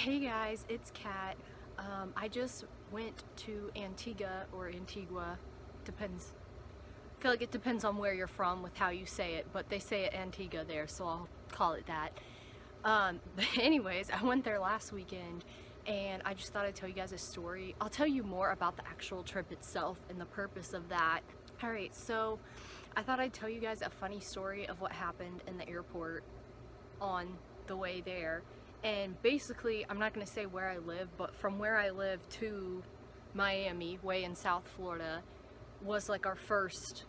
Hey guys, it's Kat. I just went to Antigua, depends. I feel like it depends on where you're from with how you say it, but they say it Antigua there, so I'll call it that. But anyways, I went there last weekend and I just thought I'd tell you guys a story. I'll tell you more about the actual trip itself and the purpose of that. Alright, so I thought I'd tell you guys a funny story of what happened in the airport on the way there. And basically, I'm not going to say where I live, but from where I live to Miami, way in South Florida, was like our first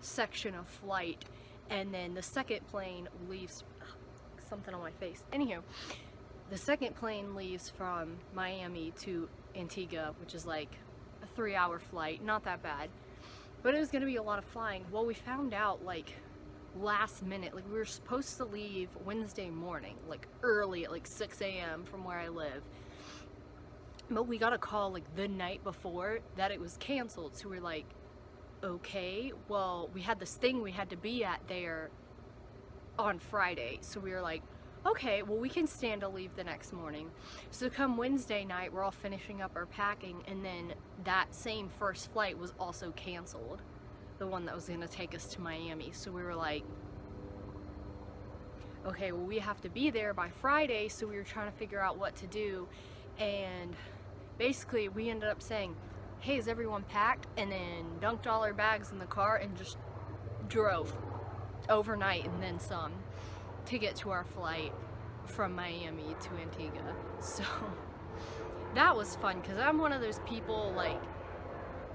section of flight. And then the second plane leaves, something on my face. Anywho, the second plane leaves from Miami to Antigua, which is like a 3-hour flight, not that bad. But it was going to be a lot of flying. Well, we found out like last minute, like we were supposed to leave Wednesday morning, like early at like 6 a.m. from where I live, but we got a call like the night before that it was canceled. So we're like, okay, well, we had this thing we had to be at there on Friday, so we were like, okay, well, we can stand to leave the next morning. So come Wednesday night, we're all finishing up our packing, and then that same first flight was also canceled, the one that was going to take us to Miami. So we were like, okay, well, we have to be there by Friday. So we were trying to figure out what to do, and basically we ended up saying, hey, is everyone packed? And then dunked all our bags in the car and just drove overnight and then some to get to our flight from Miami to Antigua. So that was fun, because I'm one of those people, like,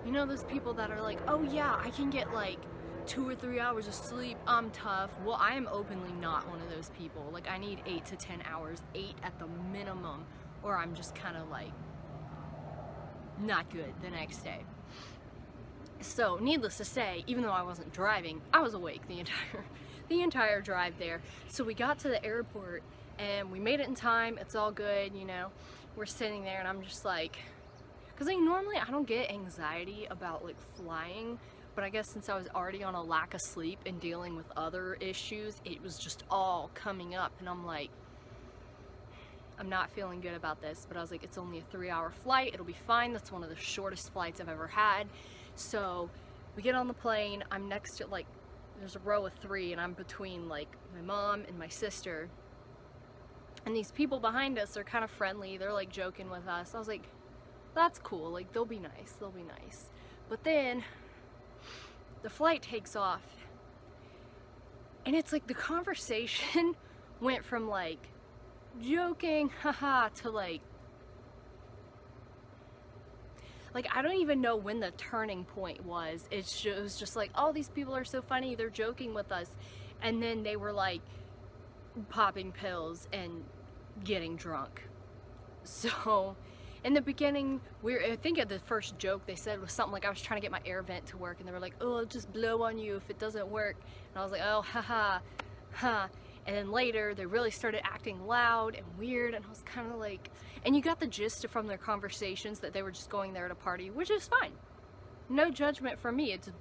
you know, those people that are like, oh yeah, I can get like 2 or 3 hours of sleep, I'm tough. Well, I am openly not one of those people. Like, I need 8 to 10 hours, 8 at the minimum, or I'm just kind of like not good the next day. So needless to say, even though I wasn't driving, I was awake the entire drive there. So we got to the airport and we made it in time. It's all good, you know. We're sitting there and I'm just like, because like normally I don't get anxiety about like flying, but I guess since I was already on a lack of sleep and dealing with other issues, it was just all coming up, and I'm like, I'm not feeling good about this. But I was like, it's only a 3-hour flight, it'll be fine. That's one of the shortest flights I've ever had. So we get on the plane, I'm next to, like, there's a row of 3 and I'm between like my mom and my sister, and these people behind us are kind of friendly, they're like joking with us. I was like, that's cool, like they'll be nice. But then the flight takes off and it's like the conversation went from like joking, haha, to like I don't even know when the turning point was. It was just like, oh, these people are so funny, they're joking with us. And then they were like popping pills and getting drunk. So in the beginning, I think at the first joke they said was something like, I was trying to get my air vent to work, and they were like, oh, I'll just blow on you if it doesn't work. And I was like, oh, haha, ha. And then later, they really started acting loud and weird, and I was kind of like, and you got the gist from their conversations that they were just going there to party, which is fine. No judgment from me. It's a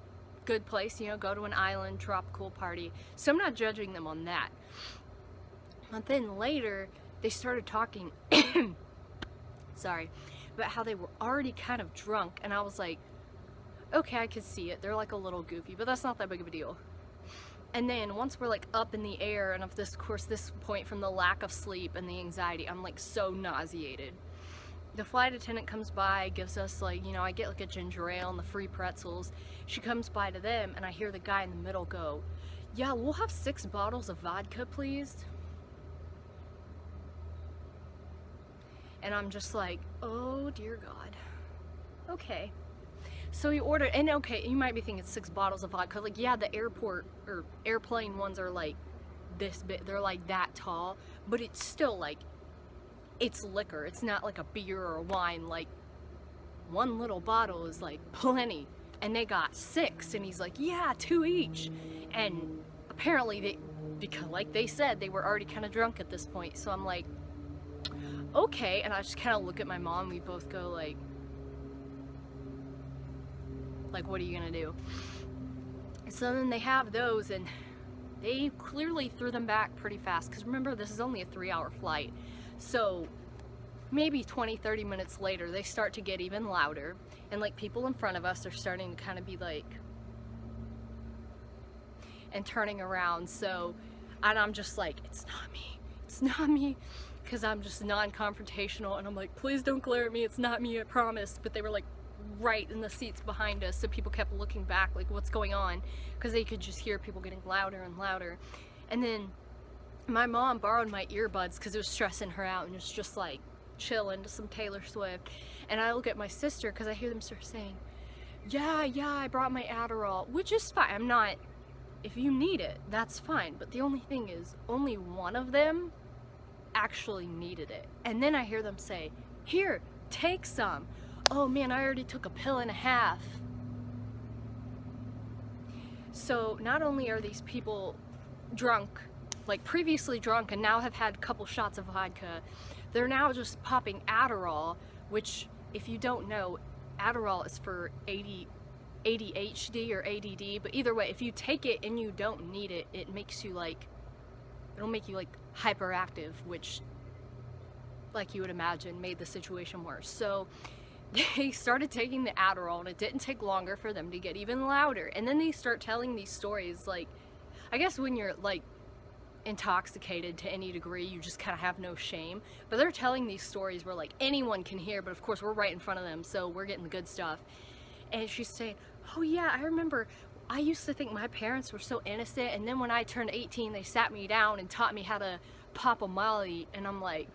good place, you know, go to an island, tropical party. So I'm not judging them on that. But then later, they started talking, sorry, about how they were already kind of drunk, and I was like, okay, I could see it. They're like a little goofy, but that's not that big of a deal. And then once we're like up in the air, and of course this point from the lack of sleep and the anxiety, I'm like so nauseated. The flight attendant comes by, gives us like, you know, I get like a ginger ale and the free pretzels. She comes by to them, and I hear the guy in the middle go, yeah, we'll have 6 bottles of vodka, please. And I'm just like, oh dear God. Okay. So he ordered, and okay, you might be thinking 6 bottles of vodka. Like, yeah, the airport or airplane ones are like this big, they're like that tall, but it's still like, it's liquor. It's not like a beer or a wine. Like, 1 little bottle is like plenty. And they got 6, and he's like, yeah, 2 each. And apparently because like they said, they were already kind of drunk at this point. So I'm like, okay. And I just kind of look at my mom. We both go like, what are you gonna do? So then they have those, and they clearly threw them back pretty fast, because remember, this is only a 3-hour flight. So maybe 20-30 minutes later, they start to get even louder, and like people in front of us are starting to kind of be like, and turning around. So, and I'm just like, it's not me, because I'm just non-confrontational, and I'm like, please don't glare at me, it's not me, I promise. But they were like right in the seats behind us, so people kept looking back like, what's going on, because they could just hear people getting louder and louder. And then my mom borrowed my earbuds because it was stressing her out, and it's just like chilling to some Taylor Swift. And I look at my sister because I hear them start saying, yeah, I brought my Adderall, which is fine. I'm not, if you need it, that's fine. But the only thing is, only one of them actually needed it. And then I hear them say, here, take some. Oh man, I already took a pill and a half. So not only are these people drunk, like previously drunk, and now have had a couple shots of vodka, they're now just popping Adderall, which, if you don't know, Adderall is for ADHD or ADD, but either way, if you take it and you don't need it, it makes you like, it'll make you like hyperactive, which, like you would imagine, made the situation worse. So they started taking the Adderall, and it didn't take longer for them to get even louder. And then they start telling these stories, like, I guess when you're like intoxicated to any degree, you just kind of have no shame. But they're telling these stories where like anyone can hear, but of course we're right in front of them, so we're getting the good stuff. And she's saying, oh yeah, I remember I used to think my parents were so innocent, and then when I turned 18 they sat me down and taught me how to pop a Molly. And I'm like,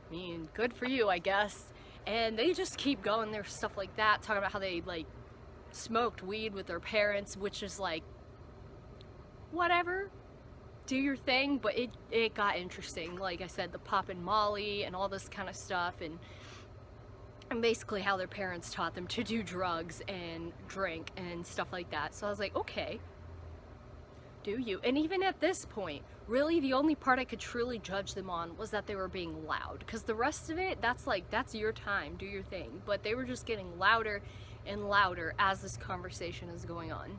I mean, good for you, I guess. And they just keep going. There's stuff like that, talking about how they like smoked weed with their parents, which is like, whatever, do your thing. But it got interesting. Like I said, the pop and Molly and all this kind of stuff, and basically how their parents taught them to do drugs and drink and stuff like that. So I was like, okay, do you. And even at this point, really the only part I could truly judge them on was that they were being loud, because the rest of it, that's like, that's your time, do your thing. But they were just getting louder and louder as this conversation is going on.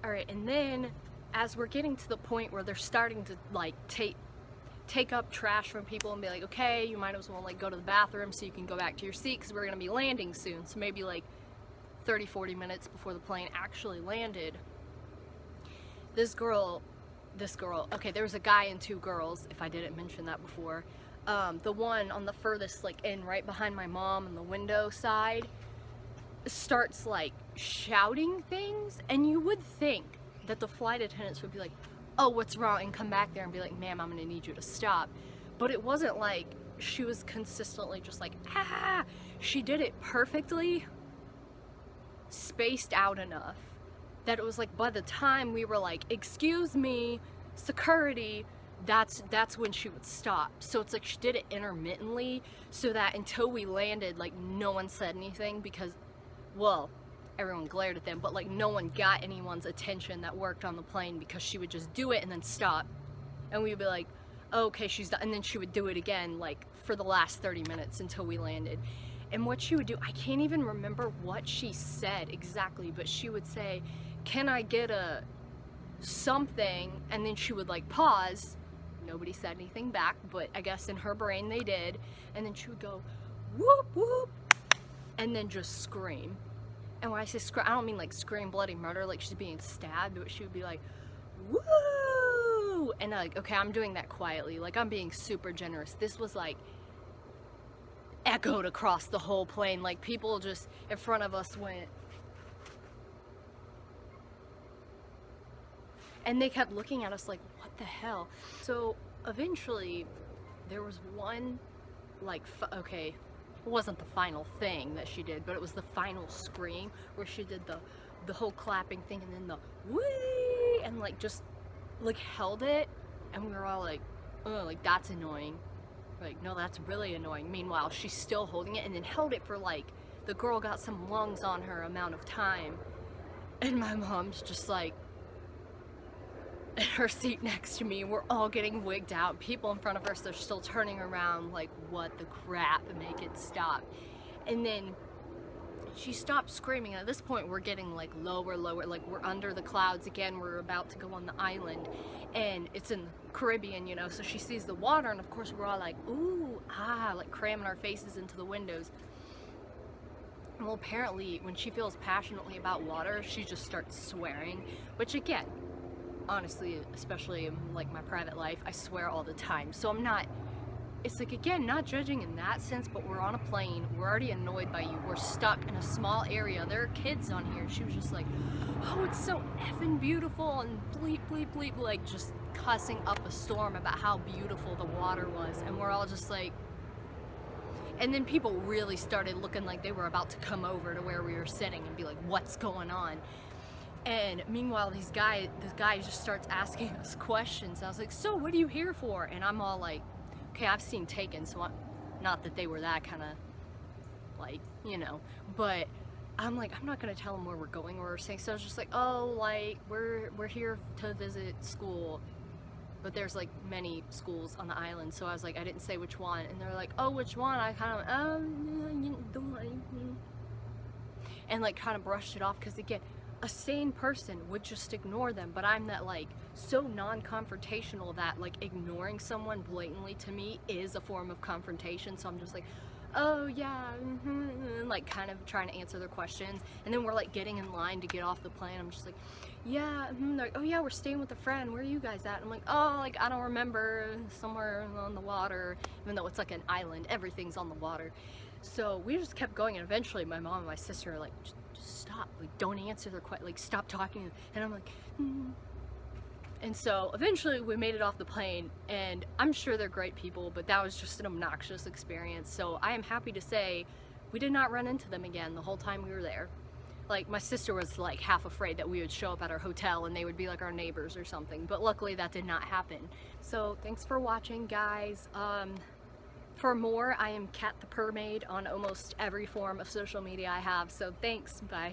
All right, and then as we're getting to the point where they're starting to like take up trash from people and be like, okay, you might as well like go to the bathroom so you can go back to your seat, because we're gonna be landing soon. So maybe like 30-40 minutes before the plane actually landed, this girl, okay, there was a guy and two girls, if I didn't mention that before. The one on the furthest like in, right behind my mom on the window side, starts like shouting things, and you would think that the flight attendants would be like, oh, what's wrong, and come back there and be like, ma'am, I'm gonna need you to stop. But it wasn't like she was consistently just like, ah. She did it perfectly, spaced out enough that it was like, by the time we were like, excuse me, security, that's when she would stop. So it's like she did it intermittently, so that until we landed, like no one said anything, because, well, everyone glared at them, but like no one got anyone's attention that worked on the plane, because she would just do it and then stop, and we would be like, oh, okay, she's done, and then she would do it again like for the last 30 minutes until we landed. And what she would do, I can't even remember what she said exactly, but she would say, can I get a something, and then she would like pause. Nobody said anything back, but I guess in her brain they did, and then she would go whoop whoop, and then just scream. And when I say scream, I don't mean like scream bloody murder like she's being stabbed, but she would be like, woo! And like, okay, I'm doing that quietly, like I'm being super generous. This was like echoed across the whole plane, like people just in front of us went, and they kept looking at us like, what the hell? So eventually there was one like, okay, it wasn't the final thing that she did, but it was the final scream where she did the whole clapping thing, and then the whee, and like just like held it, and we were all like, oh, like that's annoying. We're like, no, that's really annoying. Meanwhile, she's still holding it, and then held it for like, the girl got some lungs on her amount of time, and my mom's just like in her seat next to me, we're all getting wigged out. People in front of us, they're still turning around like, what the crap, make it stop. And then she stopped screaming. At this point, we're getting like lower, like we're under the clouds again. We're about to go on the island, and it's in the Caribbean, you know. So she sees the water, and of course, we're all like, ooh, ah, like cramming our faces into the windows. Well, apparently, when she feels passionately about water, she just starts swearing, which again, honestly, especially in like my private life, I swear all the time. So I'm not, it's like, again, not judging in that sense, but we're on a plane, we're already annoyed by you, we're stuck in a small area, there are kids on here, and she was just like, oh, it's so effing beautiful, and bleep, bleep, bleep, like just cussing up a storm about how beautiful the water was, and we're all just like, and then people really started looking like they were about to come over to where we were sitting and be like, what's going on? And meanwhile, this guy just starts asking us questions. I was like, so what are you here for? And I'm all like, okay, I've seen Taken, so not that they were that kind of like, you know, but I'm like, I'm not gonna tell them where we're going or we're saying. So I was just like, oh, like we're here to visit school, but there's like many schools on the island, so I was like, I didn't say which one, and they're like, oh, which one? I kind of and like kind of brushed it off, because again, a sane person would just ignore them, but I'm that like so non-confrontational that like ignoring someone blatantly to me is a form of confrontation. So I'm just like, oh yeah, like kind of trying to answer their questions, and then we're like getting in line to get off the plane. I'm just like, yeah, they're like, oh yeah, we're staying with a friend, where are you guys at? And I'm like, oh, like I don't remember, somewhere on the water, even though it's like an island, everything's on the water. So we just kept going, and eventually my mom and my sister are like, just stop, like don't answer their questions, like stop talking. And I'm like, And so eventually we made it off the plane, and I'm sure they're great people, but that was just an obnoxious experience. So I am happy to say we did not run into them again the whole time we were there. Like my sister was like half afraid that we would show up at our hotel and they would be like our neighbors or something, but luckily that did not happen. So thanks for watching, guys. For more, I am Kat the Permaid on almost every form of social media I have, so thanks, bye.